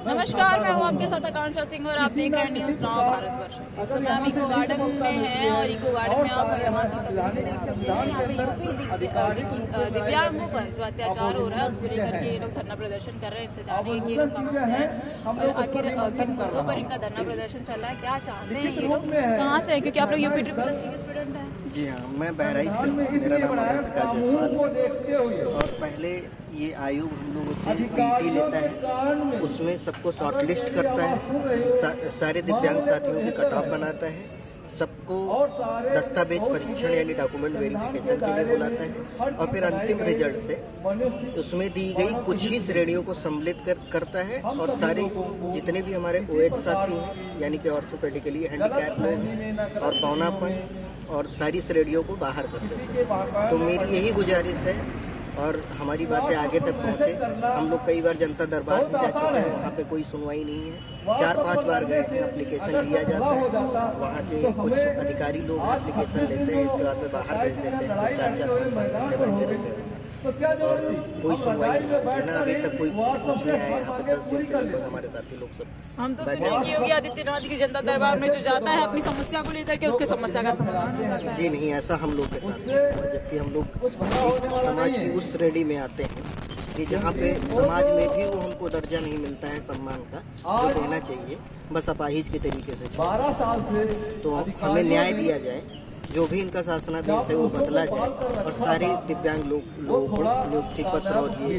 नमस्कार, मैं हूं आपके साथ आकांक्षा सिंह और आप देख रहे हैं न्यूज़ नाउ भारतवर्ष। इस समय हम इको गार्डन में हैं और इको गार्डन में आप यहाँ की तस्वीरें देख सकते हैं। यहाँ पे यूपी दिव्यांगों पर जो अत्याचार हो रहा है उसको लेकर के ये लोग धरना प्रदर्शन कर रहे हैं। इनसे जानेंगे कि ये लोग कहाँ से हैं और आखिर किन मुद्दों पर इनका धरना प्रदर्शन चल रहा है, क्या चाहते हैं ये लोग, कहाँ से हैं, क्योंकि आप लोग यूपी SSC के स्टूडेंट हैं। जी हाँ, मैं बहराइच से हूँ। मेरा नाम अमित जायसवाल है। और पहले ये आयोग हम लोगों से पीटी लेता है, उसमें सबको शॉर्टलिस्ट करता है, सारे दिव्यांग साथियों की कट ऑफ बनाता है, सबको दस्तावेज परीक्षण यानी डॉक्यूमेंट वेरिफिकेशन के लिए बुलाता है और फिर अंतिम रिजल्ट से उसमें दी गई कुछ ही श्रेणियों को सम्मिलित करता है और सारे जितने भी हमारे OH साथी हैं यानी कि ऑर्थोपेडिकली हैंडीकैप लोग हैं और पौनापन और सारी श्रेणियों को बाहर कर देते हैं। तो मेरी यही गुजारिश है और हमारी बातें आगे तक पहुँचे। हम लोग कई बार जनता दरबार भी जा चुके हैं, वहाँ पे कोई सुनवाई नहीं है। 4-5 बार गए हैं, एप्लीकेशन लिया जाता है, वहाँ के कुछ अधिकारी लोग एप्लीकेशन लेते हैं, इसके बाद में बाहर भेज देते हैं। 4-4-5 घंटे बैठे रहते हैं और कोई सुनवाई नहीं होती है ना। अभी तक कोई कुछ नहीं आया यहाँ पे। 10 दिन से लगभग हमारे साथी लोग सब हम तो सुने कि योगी आदित्यनाथ की जनता दरबार में जो जाता है अपनी समस्या को लेकर के उसके समस्या का समाधान हो जाता है। जी नहीं, ऐसा हम लोग के साथ नहीं है। जबकि हम लोग समाज की उस श्रेणी में आते हैं कि जहाँ पे समाज में भी वो हमको दर्जा नहीं मिलता है सम्मान का जो देना चाहिए, बस अपाहिज के तरीके से। तो हमें न्याय दिया जाए, जो भी इनका शासनादेश है वो बदला जाए और सारे दिव्यांग लोगों को नियुक्ति पत्र और ये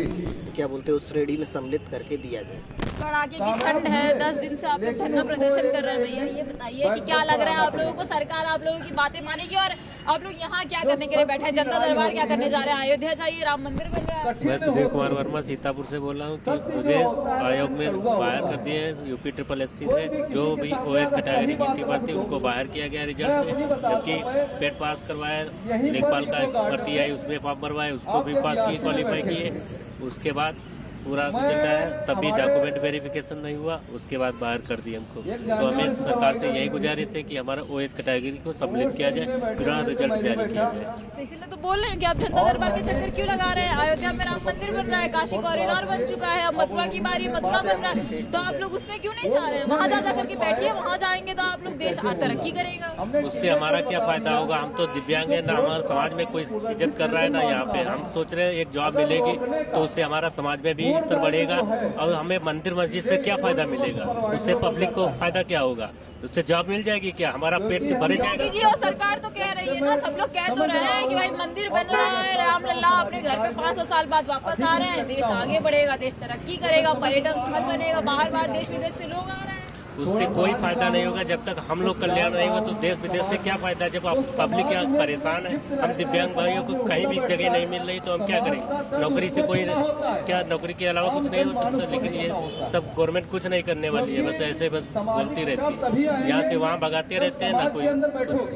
क्या बोलते हैं उस श्रेणी में सम्मिलित करके दिया जाए। कड़ाके की ठंड है, 10 दिन से आप लोग धरना प्रदर्शन कर रहे हैं। भैया ये बताइए कि क्या लग रहा है आप लोगों को, सरकार आप लोगों की बातें मानेगी और आप लोग यहाँ क्या करने के लिए बैठे हैं? जनता दरबार क्या करने जा रहे हैं? अयोध्या चाहिए, राम मंदिर बन रहा है। मैं सुधीर कुमार वर्मा सीतापुर से बोल रहा हूँ कि मुझे आयोग में बाहर कर दिए हैं यूपी SSC से। जो भी OH कैटेगरी की टीम थी उनको बाहर किया गया रिजल्ट से, जबकि पेट पास करवाया, लेखपाल का भर्ती आई उसमें फॉर्म भरवाए, उसको भी पास किए, क्वालिफाई किए। उसके बाद पूरा रिजल्ट आया, तब भी डॉक्यूमेंट वेरिफिकेशन नहीं हुआ, उसके बाद बाहर कर दिए हमको। तो हमें सरकार से यही गुजारिश है कि हमारा OH कैटेगरी को सम्मिलित किया जाए, फिर रिजल्ट जारी किया जाए। इसलिए तो बोल रहे हैं कि आप जनता दरबार के चक्कर क्यों लगा रहे हैं? अयोध्या में राम मंदिर बन रहा है, काशी कॉरिडोर बन चुका है, अब मथुरा की बारी, मथुरा बन रहा है, तो आप लोग उसमें क्यों नहीं जा रहे हैं? वहाँ जा करके बैठिए, वहाँ जाएंगे तो आप लोग देश तरक्की करेगा। उससे हमारा क्या फायदा होगा? हम तो दिव्यांग है ना, हमारे समाज में कोई इज्जत कर रहा है ना। यहाँ पे हम सोच रहे हैं एक जॉब मिलेगी तो उससे हमारा समाज में भी स्तर बढ़ेगा और हमें मंदिर मस्जिद से क्या फायदा मिलेगा? उससे पब्लिक को फायदा क्या होगा? उससे जॉब मिल जाएगी क्या? हमारा पेट भरे जाएगा। जी, और सरकार तो कह रही है ना, सब लोग कह तो रहे हैं कि भाई मंदिर बन रहा है, रामलला अपने घर पे 500 साल बाद वापस आ रहे हैं, देश आगे बढ़ेगा, देश तरक्की करेगा, पर्यटन स्थल बनेगा, बाहर देश विदेश से लोग आ रहे हैं। उससे कोई फायदा नहीं होगा जब तक हम लोग कल्याण नहीं होगा। तो देश विदेश से क्या फायदा जब पब्लिक यहाँ परेशान है? हम दिव्यांग भाइयों को कहीं भी जगह नहीं मिल रही तो हम क्या करें? नौकरी से कोई क्या, नौकरी के अलावा कुछ नहीं हो सकता। लेकिन ये सब गवर्नमेंट कुछ नहीं करने वाली है, बस ऐसे बस बोलती रहती है, यहाँ से वहाँ भगाते रहते हैं, ना कोई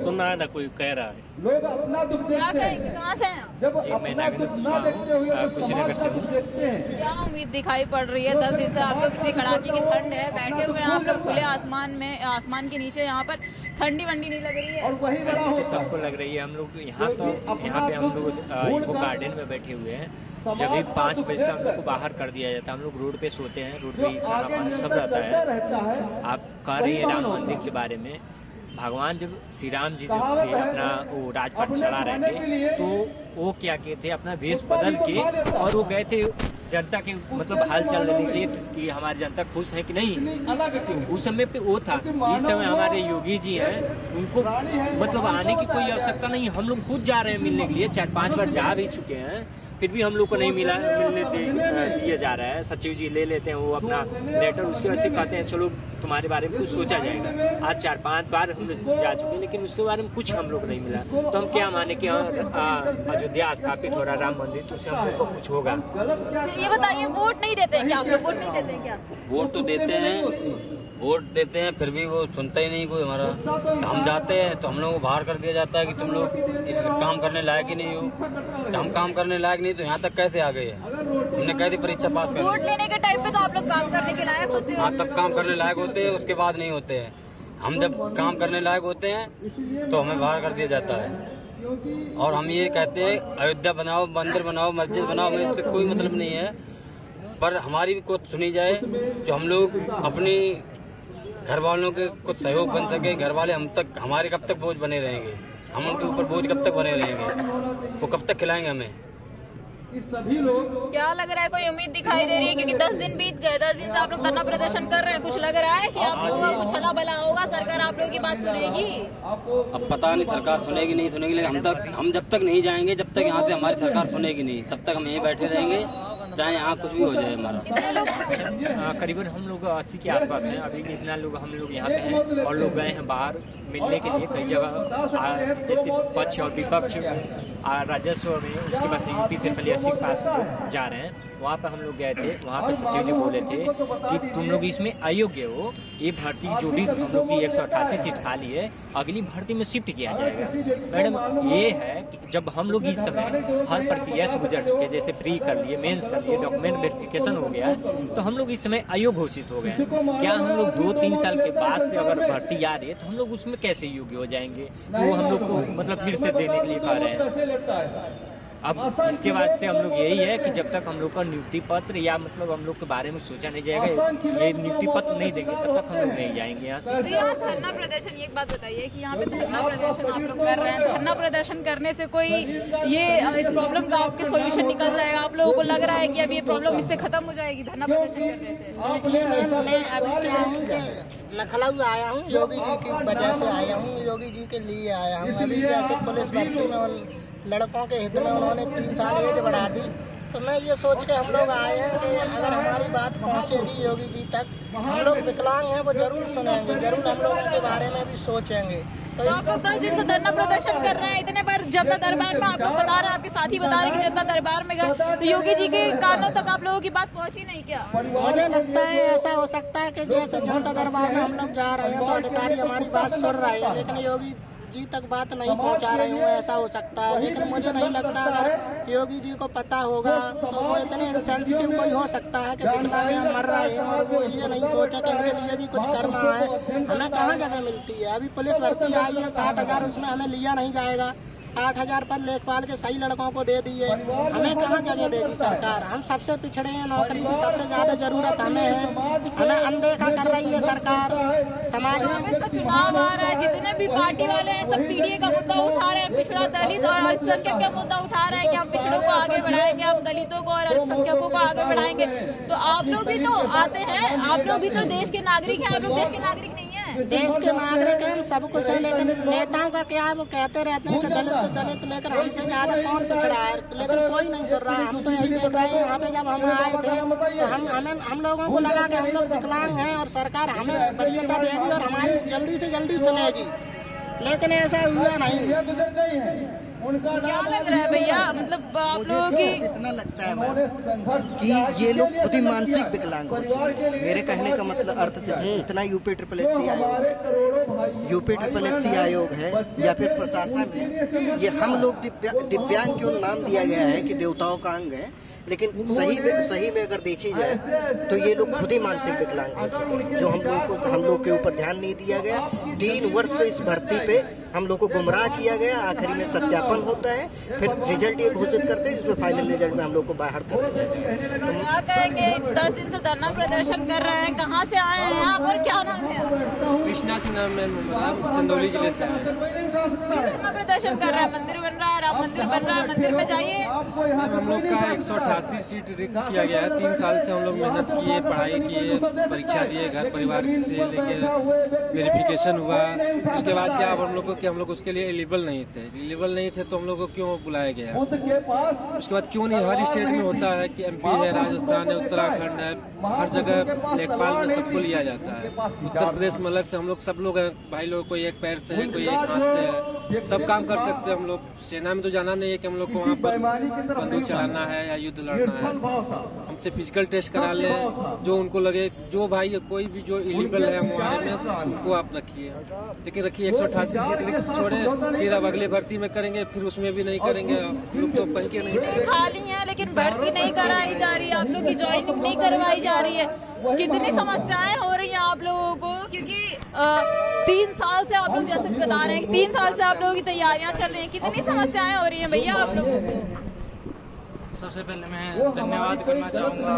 सुन रहा है ना कोई कह रहा है। क्या करेंगे? कहाँ से हैं? जी, मैं नागेंद्र कुशवाहा हूँ, कुशीनगर से हूँ। क्या उम्मीद दिखाई पड़ रही है? 10 दिन से आप लोग इतनी कड़ाके की ठंड है, बैठे हुए हैं आप लोग खुले आसमान में, आसमान के नीचे, यहाँ पर ठंडी वंडी नहीं लग रही है? ठंडी तो सबको लग रही है। हम लोग यहाँ पे हम लोग इको गार्डन में बैठे हुए हैं। जब भी 5 बजे तक हम लोग को बाहर कर दिया जाता है, हम लोग रोड पे सोते हैं, रोड पे ही खाना पानी सब रहता है। आप कह रही है राम मंदिर के बारे में। भगवान जब श्री राम जी जो थे अपना वो राजपाट चला रहे थे, तो वो क्या किए थे, अपना वेश बदल के और वो गए थे जनता के मतलब हाल चाल लेने के लिए कि हमारी जनता खुश है कि नहीं। उस समय पे वो था। इस समय हमारे योगी जी हैं, उनको मतलब आने की कोई आवश्यकता नहीं। हम लोग खुद जा रहे हैं मिलने के लिए, 4-5 बार जा भी चुके हैं, फिर भी हम लोग को नहीं मिलने दिया जा रहा है। सचिव जी ले लेते हैं वो अपना लेटर, उसके वजह से कहते हैं चलो तुम्हारे बारे में कुछ सोचा जाएगा। आज 4-5 बार हम जा चुके हैं लेकिन उसके बारे में कुछ हम लोग नहीं मिला। तो हम क्या माने कि अयोध्या स्थापित हो रहा राम मंदिर, तो उससे हम लोग को कुछ होगा। ये बताइए, वोट नहीं देते हैं क्या आप लोग? वोट नहीं देते हैं क्या? वोट तो देते हैं, वोट देते हैं, फिर भी वो सुनता ही नहीं कोई हमारा। हम जाते हैं तो हम लोगों को बाहर कर दिया जाता है कि तुम लोग काम करने लायक ही नहीं हो। तो हम काम करने लायक नहीं तो यहाँ तक कैसे आ गए? हमने कह दी परीक्षा पास कर। वोट लेने के टाइम पे तो आप लोग काम करने के लायक होते हैं। हाँ, तब काम करने लायक होते हैं, उसके बाद नहीं होते हैं। हम जब काम करने लायक होते हैं तो हमें बाहर कर दिया जाता है। और हम ये कहते हैं अयोध्या बनाओ, मंदिर बनाओ, मस्जिद बनाओ, हमें इससे कोई मतलब नहीं है। पर हमारी भी कुछ सुनी जाए, जो हम लोग अपनी घर वालों के कुछ सहयोग बन सके। घर वाले हमारे कब तक बोझ बने रहेंगे, हम उनके ऊपर बोझ कब तक बने रहेंगे, वो कब तक खिलाएंगे हमें। क्या लग रहा है, कोई उम्मीद दिखाई दे रही है? क्योंकि 10 दिन बीत गए, 10 दिन से आप लोग धरना प्रदर्शन कर रहे हैं, कुछ लग रहा है कि आप लोगों का कुछ हला भला होगा, सरकार आप लोगों की बात सुनेगी? अब पता नहीं सरकार सुनेगी नहीं सुनेगी, लेकिन हम जब तक नहीं जाएंगे, जब तक यहाँ से हमारी सरकार सुनेगी नहीं, तब तक हम यहीं बैठे रहेंगे, चाहे यहाँ कुछ भी हो जाए हमारा। करीबन हम लोग 80 के आसपास हैं। अभी भी इतना लोग हम लोग यहाँ पे हैं और लोग गए हैं बाहर मिलने के लिए कई जगह, जैसे पक्ष और विपक्ष राजस्व में, उसके बाद यूपी SSC के पास जा रहे हैं। वहाँ पर हम लोग गए थे, वहाँ पे सचिव जी बोले थे कि तुम लोग इसमें अयोग्य हो, ये भर्ती जो भी हम लोग की 188 सीट खाली है, अगली भर्ती में शिफ्ट किया जाएगा। मैडम ये है कि जब हम लोग इस समय हर प्रक्रिया से गुजर चुके हैं, जैसे प्री कर लिए, मेंस कर लिए, डॉक्यूमेंट वेरिफिकेशन हो गया है, तो हम लोग इस समय अयोग्य घोषित हो गए हैं। क्या हम लोग 2-3 साल के बाद से अगर भर्ती आ रही है तो हम लोग उसमें कैसे योग्य हो जाएंगे? वो हम लोग को मतलब फिर से देने के लिए कह रहे हैं। अब इसके बाद से हम लोग यही है कि जब तक हम लोग का नियुक्ति पत्र या मतलब हम लोग के बारे में सोचा नहीं जाएगा, ये नियुक्ति पत्र नहीं देंगे, तब तक हम लोग नहीं जाएंगे यहाँ से। तो यहाँ धरना प्रदर्शन, एक बात बताइए कि यहाँ पे धरना प्रदर्शन आप लोग कर रहे हैं, धरना प्रदर्शन करने से कोई ये इस प्रॉब्लम का आपके सॉल्यूशन निकल जाएगा? आप लोगों को लग रहा है कि अब ये प्रॉब्लम इससे खत्म हो जाएगी धरना प्रदर्शन करने से? देखिए मैम, मैं अभी क्या हूँ कि लखनऊ आया हूँ, योगी जी की वजह से आया हूँ, योगी जी के लिए आया हूँ। अभी जैसे पुलिस भर्ती में उन लड़कों के हित में उन्होंने 3 साल एज बढ़ा दी, तो मैं ये सोच के हम लोग आए हैं कि अगर हमारी बात पहुंचेगी योगी जी तक, हम लोग विकलांग हैं वो जरूर सुनेंगे, जरूर हम लोगों के बारे में भी सोचेंगे। तो आप लोग 10 दिन से धरना प्रदर्शन कर रहे हैं, इतने बार जनता दरबार में आप लोग बता रहे हैं, आपके साथी बता रहे हैं कि जनता दरबार में गए, तो योगी जी के कानों तक आप लोगों की बात पहुंची नहीं क्या? मुझे लगता है ऐसा हो सकता है कि जैसे जनता दरबार में हम लोग जा रहे हैं तो अधिकारी हमारी बात सुन रहे हैं, लेकिन योगी जी तक बात नहीं पहुंचा रहे हूँ, ऐसा हो सकता है। लेकिन मुझे नहीं लगता, अगर योगी जी को पता होगा तो वो इतने इनसेंसिटिव कोई हो सकता है कि विकलांग मर रहे हैं और वो ये नहीं सोचा कि इनके लिए भी कुछ करना है। हमें कहाँ जगह मिलती है? अभी पुलिस भर्ती आई है 60,000, उसमें हमें लिया नहीं जाएगा। 8,000 पर लेखपाल के सही लड़कों को दे दिए, हमें कहाँ जगह देगी सरकार? हम सबसे पिछड़े हैं, नौकरी की सबसे ज्यादा जरूरत हमें है, हमें अनदेखा कर रही है सरकार। समाज में इसका चुनाव आ रहा है, जितने भी पार्टी वाले हैं सब पीडीए का मुद्दा उठा रहे हैं, पिछड़ा दलित और अल्पसंख्यक का मुद्दा उठा रहे हैं कि हम पिछड़ों को आगे बढ़ाएंगे, हम दलितों को और अल्पसंख्यकों को आगे बढ़ाएंगे। तो आप लोग भी तो आते हैं, आप लोग भी तो देश के नागरिक हैं, आप लोग देश के नागरिक नहीं है? देश के नागरिक हैं, हम सब कुछ है, लेकिन नेताओं का क्या है, वो कहते रहते हैं कि दलित दलित, लेकिन हमसे ज्यादा कौन पिछड़ा है? लेकिन कोई नहीं सुन रहा है। हम तो यही देख रहे हैं, यहाँ पे जब हम आए थे तो हम लोगों को लगा कि हम लोग विकलांग हैं और सरकार हमें वरीयता देगी और हमारी जल्दी से जल्दी सुनेगी, लेकिन ऐसा हुआ नहीं। क्या लग रहा है भैया, मतलब आप लोगों की? इतना लगता है मैम कि ये लोग खुद ही मानसिक विकलांग हो चुके हैं। मेरे कहने का मतलब अर्थ से इतना UPSSC आयोग है, UPSSC आयोग है या फिर प्रशासन है, ये हम लोग दिव्यांग क्यों नाम दिया गया है कि देवताओं का अंग है, लेकिन सही में अगर देखी जाए तो ये लोग खुद ही मानसिक विकलांग हो चुके हैं। जो हम लोग के ऊपर ध्यान नहीं दिया गया, 3 वर्ष से इस भर्ती पे हम लोग को गुमराह किया गया। आखिरी में सत्यापन होता है, फिर रिजल्ट ये घोषित करते हैं, जिसमें फाइनल रिजल्ट में हम लोग को बाहर कर दिया गया है। क्या कहेंगे, 10 दिन से धरना प्रदर्शन कर रहे हैं, कहाँ से आए हैं आप और क्या नाम है? कृष्णा सिंह नाम है, चंदौली जिले से आए हैं। धरना प्रदर्शन कर रहे हैं, मंदिर बन रहा है, राम मंदिर बन रहा है, मंदिर में जाइए। हम लोग का 188 सीट रिक्त किया गया है। 3 साल से हम लोग मेहनत किए, पढ़ाई किए, परीक्षा दिए, घर परिवार से लेके वेरिफिकेशन हुआ। उसके बाद क्या हम लोग को कि हम लोग उसके लिए एलिजिबल नहीं थे तो हम लोग को क्यों बुलाया गया? उसके बाद क्यों नहीं, हर स्टेट में होता है कि MP है, राजस्थान है, उत्तराखंड है, हर जगह लेखपाल में सबको लिया जाता है। उत्तर प्रदेश में अलग से हम लोग सब लोग हैं भाई लोग, कोई एक पैर से है, कोई एक हाथ से है, सब काम कर सकते हैं हम लोग। सेना में तो जाना नहीं है कि हम लोग को वहाँ पर बंदूक चलाना है या युद्ध लड़ना है। हमसे फिजिकल टेस्ट करा लें, जो उनको लगे, जो भाई कोई भी जो एलिजिबल है हमारे में उनको आप रखिए, लेकिन रखिए 188 सीट छोड़े, फिर अब अगले भर्ती में करेंगे, फिर उसमें भी नहीं करेंगे। लोग तो पंखे नहीं खाली है, लेकिन भर्ती नहीं कराई जा रही है, आप लोग की ज्वाइनिंग नहीं करवाई जा रही है। कितनी समस्याएं हो रही हैं आप लोगों को, क्योंकि 3 साल से आप लोग जैसे बता रहे हैं, 3 साल से आप लोगों की तैयारियां चल रही हैं, कितनी समस्याएं हो रही हैं भैया आप लोगों को? सबसे पहले मैं धन्यवाद करना चाहूँगा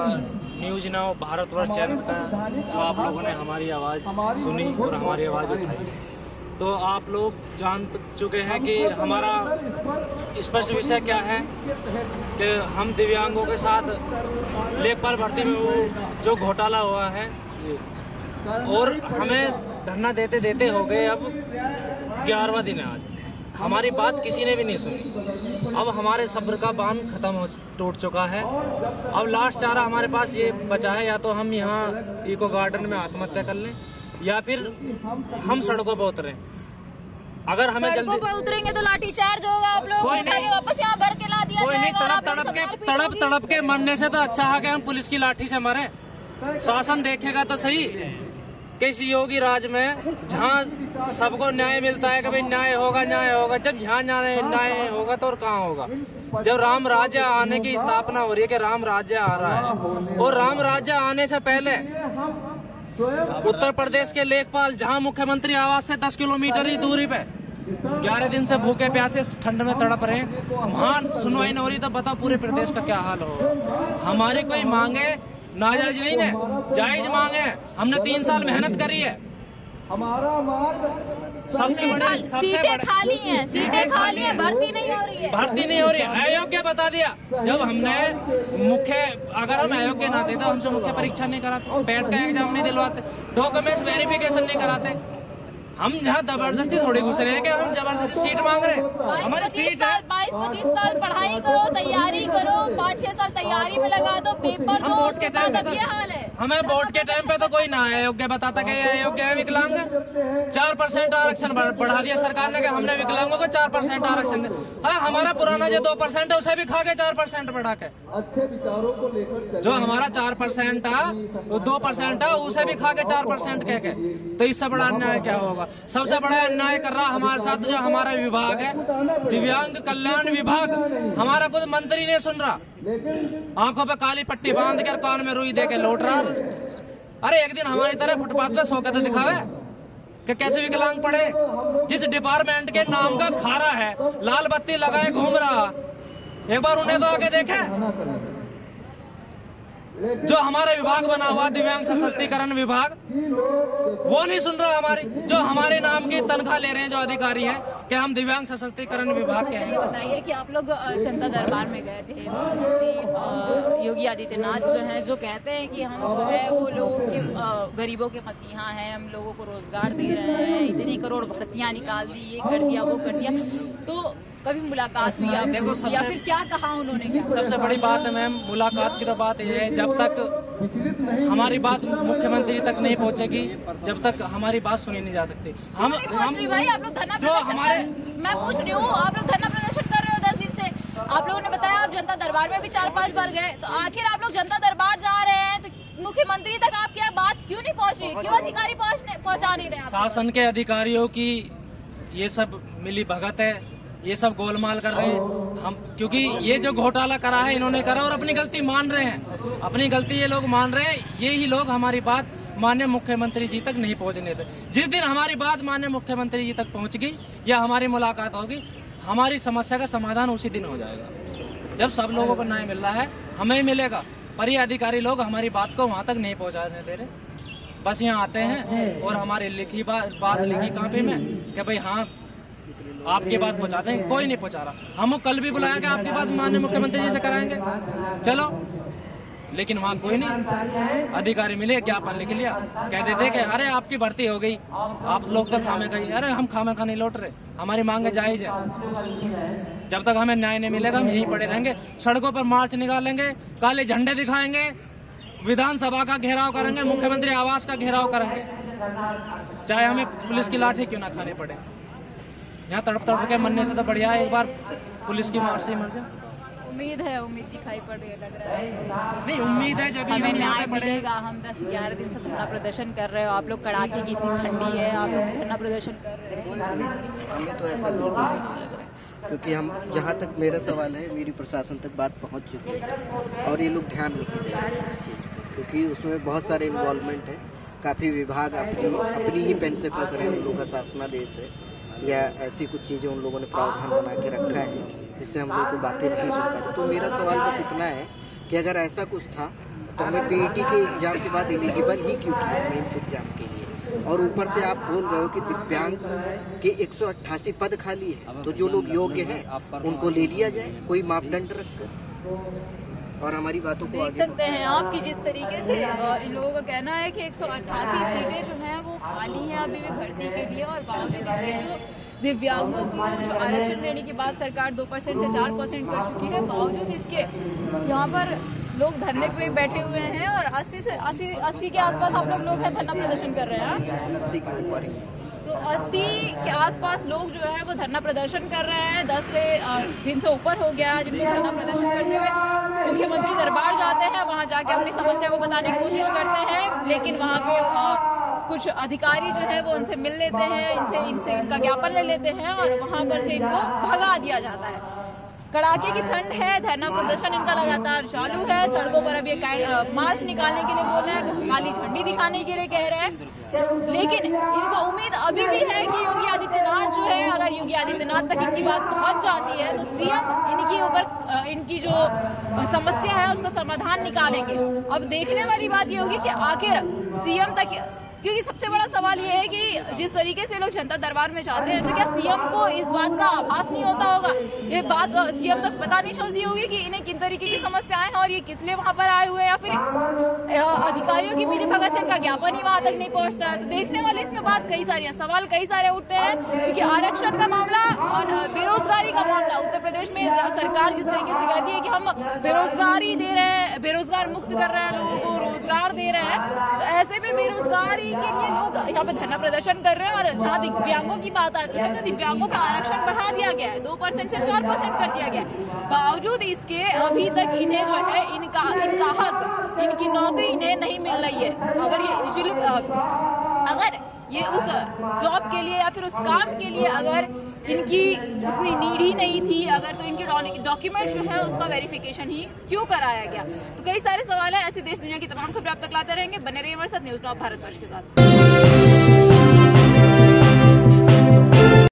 न्यूज़ नाउ भारतवर्ष चैनल का जो आप लोगों ने हमारी आवाज़ सुनी और हमारी आवाज़ उठाई, तो आप लोग जान चुके हैं कि हमारा स्पष्ट विषय क्या है कि हम दिव्यांगों के साथ लेखपाल भर्ती में वो जो घोटाला हुआ है, और हमें धरना देते देते हो गए अब 11वां दिन है आज। हमारी बात किसी ने भी नहीं सुनी। अब हमारे सब्र का बांध खत्म टूट चुका है। अब लास्ट चारा हमारे पास ये बचा है, या तो हम यहाँ इको गार्डन में आत्महत्या कर लें या फिर हम सड़कों पर उतरें। अगर हमें सड़कों पर उतरेंगे तो लाठीचार्ज होगा, आप लोग वापस यहाँ भर के ला दिया जाएगा। तड़प के मरने से तो अच्छा है कि हम पुलिस की लाठी से मरे। शासन देखेगा तो सही कि इस योगी राज में जहाँ सबको न्याय मिलता है कि भाई न्याय होगा, जब यहाँ न्याय होगा तो और कहाँ होगा। जब राम राज्य आने की स्थापना हो रही है कि राम राज्य आ रहा है, और राम राज्य आने से पहले उत्तर प्रदेश के लेखपाल जहाँ मुख्यमंत्री आवास से 10 किलोमीटर ही दूरी पे 11 दिन से भूखे प्यासे ठंड में तड़प रहे हैं, वहाँ सुनवाई न हो रही, तो बताओ पूरे प्रदेश का क्या हाल होगा। हमारी कोई मांगे नाजायज नहीं है, जायज मांगे। हमने 3 साल मेहनत करी है। सीटें खाली हैं, भर्ती नहीं हो रही है। अयोग्य बता दिया। जब हमने अगर हम अयोग्य ना थे तो हमसे मुख्य परीक्षा नहीं कराते, पेट का एग्जाम नहीं दिलवाते, डॉक्यूमेंट्स वेरिफिकेशन नहीं कराते। हम यहाँ जबरदस्ती थोड़ी घुस रहे हैं कि हम जबरदस्ती सीट मांग रहे हैं। हमारी सीट 22-25 साल पढ़ाई करो, तैयारी करो, 5-6 साल तैयारी में लगा दो, पेपर दो, उसके बाद अब ये हाल है। हमें वोट के टाइम पे तो कोई ना अयोग्य बताता कि ये अयोग्य है, विकलांग है। 4% आरक्षण बढ़ा दिया सरकार ने कि हमने विकलांगों को 4% आरक्षण दे। हाँ, हमारा पुराना जो 2% है उसे भी खा के 4% बढ़ा के, जो हमारा 4% था वो 2% है, उसे भी खा के 4% कह के। तो इससे बड़ा अन्याय क्या होगा। सबसे बड़ा अन्याय कर रहा हमारे साथ जो हमारा विभाग है, दिव्यांग कल्याण विभाग, हमारा कुछ मंत्री नहीं सुन रहा। आंखों पे काली पट्टी बांध कर कान में रुई दे के लौट रहा। अरे एक दिन हमारी तरह फुटपाथ पे सो के तो दिखावे कि कैसे विकलांग पड़े। जिस डिपार्टमेंट के नाम का खारा है, लाल बत्ती लगाए घूम रहा, एक बार उन्हें तो आके देखे। जो हमारा विभाग बना हुआ दिव्यांग सशक्तिकरण विभाग, वो नहीं सुन रहा हमारी। जो हमारे नाम की तनख्वाह ले रहे हैं जो अधिकारी हैं कि हम दिव्यांग सशक्तिकरण विभाग के हैं। बताइए कि आप लोग जनता दरबार में गए थे, मुख्यमंत्री योगी आदित्यनाथ जो हैं, जो कहते हैं कि हम जो है वो लोगों के गरीबों के मसीहा हैं, हम लोगों को रोजगार दे रहे हैं, इतनी करोड़ भर्तियां निकाल दी, ये कर दिया वो कर दिया। तो कभी मुलाकात हुई आप लोगों की, या फिर क्या कहा उन्होंने? क्या सबसे बड़ी बात है मैम, मुलाकात की तो बात ये है, जब तक हमारी बात मुख्यमंत्री तक नहीं पहुंचेगी, जब तक हमारी बात सुनी नहीं जा सकती। हम भाई आप लोग धरना प्रदर्शन मैं पूछ रही हूँ, आप लोग धरना प्रदर्शन कर रहे हो 10 दिन से। आप लोगों ने बताया आप जनता दरबार में भी 4-5 बार गए, तो आखिर आप लोग जनता दरबार जा रहे हैं तो मुख्यमंत्री तक आपकी बात क्यों नहीं पहुँच रही है? क्यों अधिकारी पहुँचा नहीं रहे? शासन के अधिकारियों की ये सब मिली भगत है, ये सब गोलमाल कर रहे हैं हम, क्योंकि ये जो घोटाला करा है इन्होंने करा और अपनी गलती मान रहे हैं। अपनी गलती ये लोग मान रहे हैं। ये ही लोग हमारी बात माननीय मुख्यमंत्री जी तक नहीं पहुंचने देते। जिस दिन हमारी बात माननीय मुख्यमंत्री जी तक पहुंच गई या हमारी मुलाकात होगी, हमारी समस्या का समाधान उसी दिन हो जाएगा। जब सब लोगों को न्याय मिल रहा है, हमें मिलेगा। पर ये अधिकारी लोग हमारी बात को वहाँ तक नहीं पहुँचाने दे रहे। बस यहाँ आते हैं और हमारी लिखी बात लिखी कॉपी में कि भाई हाँ आपकी बात पहुंचा देंगे, कोई नहीं पहुंचा रहा। हम कल भी बुलाया कि आपकी बात माननीय मुख्यमंत्री जी से कराएंगे, चलो, लेकिन वहाँ कोई नहीं। अधिकारी मिले, ज्ञापन लिख लिया, कह देते कि अरे आपकी भर्ती हो गई, आप लोग तो खामे गई। अरे हम खामे खा नहीं लौट रहे, हमारी मांगे जायज है। जब तक हमें न्याय नहीं मिलेगा हम यहीं पड़े रहेंगे। सड़कों पर मार्च निकालेंगे, काले झंडे दिखाएंगे, विधानसभा का घेराव करेंगे, मुख्यमंत्री आवास का घेराव करेंगे, चाहे हमें पुलिस की लाठी क्यों ना खानी पड़े। यहाँ तड़प के मरने से तो बढ़िया है एक बार पुलिस की मार से ही मर जाए। उम्मीद दिखाई पड़ रही है, लग रहा है नहीं, उम्मीद है जब हमें न्याय मिलेगा। हम 10-11 दिन से धरना प्रदर्शन कर रहे हो, आप लोग कड़ाके की इतनी ठंडी है, आप लोग धरना प्रदर्शन कर रहे हो। हमें तो ऐसा बिल्कुल भी नहीं लग रहा है, क्योंकि हम जहाँ तक मेरा सवाल है, मेरी प्रशासन तक बात पहुँच चुकी है और ये लोग ध्यान नहीं दे रहे हैं इस चीज़ पर, क्योंकि उसमें बहुत सारे इन्वॉल्वमेंट है। काफ़ी विभाग अपनी ही पेन से फंस रहे हैं। उन लोगों का शासनादेश है या ऐसी कुछ चीज़ें उन लोगों ने प्रावधान बना के रखा है जिससे हम लोग को बातें नहीं सुन पाते। तो मेरा सवाल बस इतना है कि अगर ऐसा कुछ था तो हमें पीईटी के एग्ज़ाम के बाद एलिजिबल ही क्यों किया मेंस एग्ज़ाम के लिए? और ऊपर से आप बोल रहे हो कि दिव्यांग के 188 पद खाली है, तो जो लोग योग्य हैं उनको ले लिया जाए कोई मापदंड रखकर। और हमारी बातों को देख सकते हैं आप कि जिस तरीके से इन लोगों का कहना है कि 188 सीटें जो हैं वो खाली हैं अभी भी भर्ती के लिए, और बावजूद इसके जो दिव्यांगों को जो आरक्षण देने की बात सरकार 2% से 4% कर चुकी है, बावजूद इसके यहाँ पर लोग धरने पे बैठे हुए हैं और 80 के आसपास आप लोग हैं धरना प्रदर्शन कर रहे हैं। 80 के ऊपर ही, तो 80 के आसपास लोग जो है वो धरना प्रदर्शन कर रहे हैं। 10 दिन से ऊपर हो गया जिनको धरना प्रदर्शन करते हुए मुख्यमंत्री दरबार जाते हैं, वहाँ जाके अपनी समस्या को बताने की कोशिश करते हैं, लेकिन वहाँ पे कुछ अधिकारी जो है वो उनसे मिल लेते हैं, इनसे इनका ज्ञापन ले लेते हैं और वहाँ पर से इनको भगा दिया जाता है। कड़ाके की ठंड है, धरना प्रदर्शन इनका लगातार चालू है। सड़कों पर अभी मार्च निकालने के लिए बोल रहे हैं, काली झंडी दिखाने के लिए कह रहे हैं, लेकिन इनको उम्मीद अभी भी है कि योगी आदित्यनाथ जो है, अगर योगी आदित्यनाथ तक इनकी बात पहुंच जाती है तो सीएम इनकी ऊपर इनकी जो समस्या है उसका समाधान निकालेंगे। अब देखने वाली बात ये होगी कि आखिर सीएम तक, क्योंकि सबसे बड़ा सवाल ये है कि जिस तरीके से लोग जनता दरबार में जाते हैं, तो क्या सीएम को इस बात का आभास नहीं होता होगा, ये बात सीएम तक पता नहीं चलती होगी कि इन्हें किन तरीके की समस्याएं हैं और ये किस लिए वहां पर आए हुए हैं, या फिर अधिकारियों की मिली भगत से इनका ज्ञापन ही वहां तक नहीं पहुंचता है। तो देखने वाले इसमें बात कई सारी है, सवाल कई सारे उठते हैं, क्योंकि आरक्षण का मामला और बेरोजगारी का मामला उत्तर प्रदेश में सरकार जिस तरीके से कहती है कि हम बेरोजगारी दे रहे हैं, बेरोजगार मुक्त कर रहे हैं, लोगों को रोजगार दे रहे हैं, तो ऐसे में बेरोजगारी के लिए लोग यहाँ पे धरना प्रदर्शन कर रहे हैं। और जहाँ दिव्यांगों की बात आती है तो दिव्यांगों का आरक्षण बढ़ा दिया गया है, 2% से 4% कर दिया गया है। बावजूद इसके अभी तक इन्हें जो है इनका हक, इनकी नौकरी इन्हें नहीं मिल रही है। अगर ये उस जॉब के लिए या फिर उस काम के लिए अगर इनकी उतनी नीड ही नहीं थी, अगर तो इनके डॉक्यूमेंट्स जो है उसका वेरिफिकेशन ही क्यों कराया गया। तो कई सारे सवाल हैं। ऐसे देश दुनिया की तमाम खबरें आप तक लाते रहेंगे। बने रहिए हमारे साथ न्यूज़ नाउ भारतवर्ष के साथ।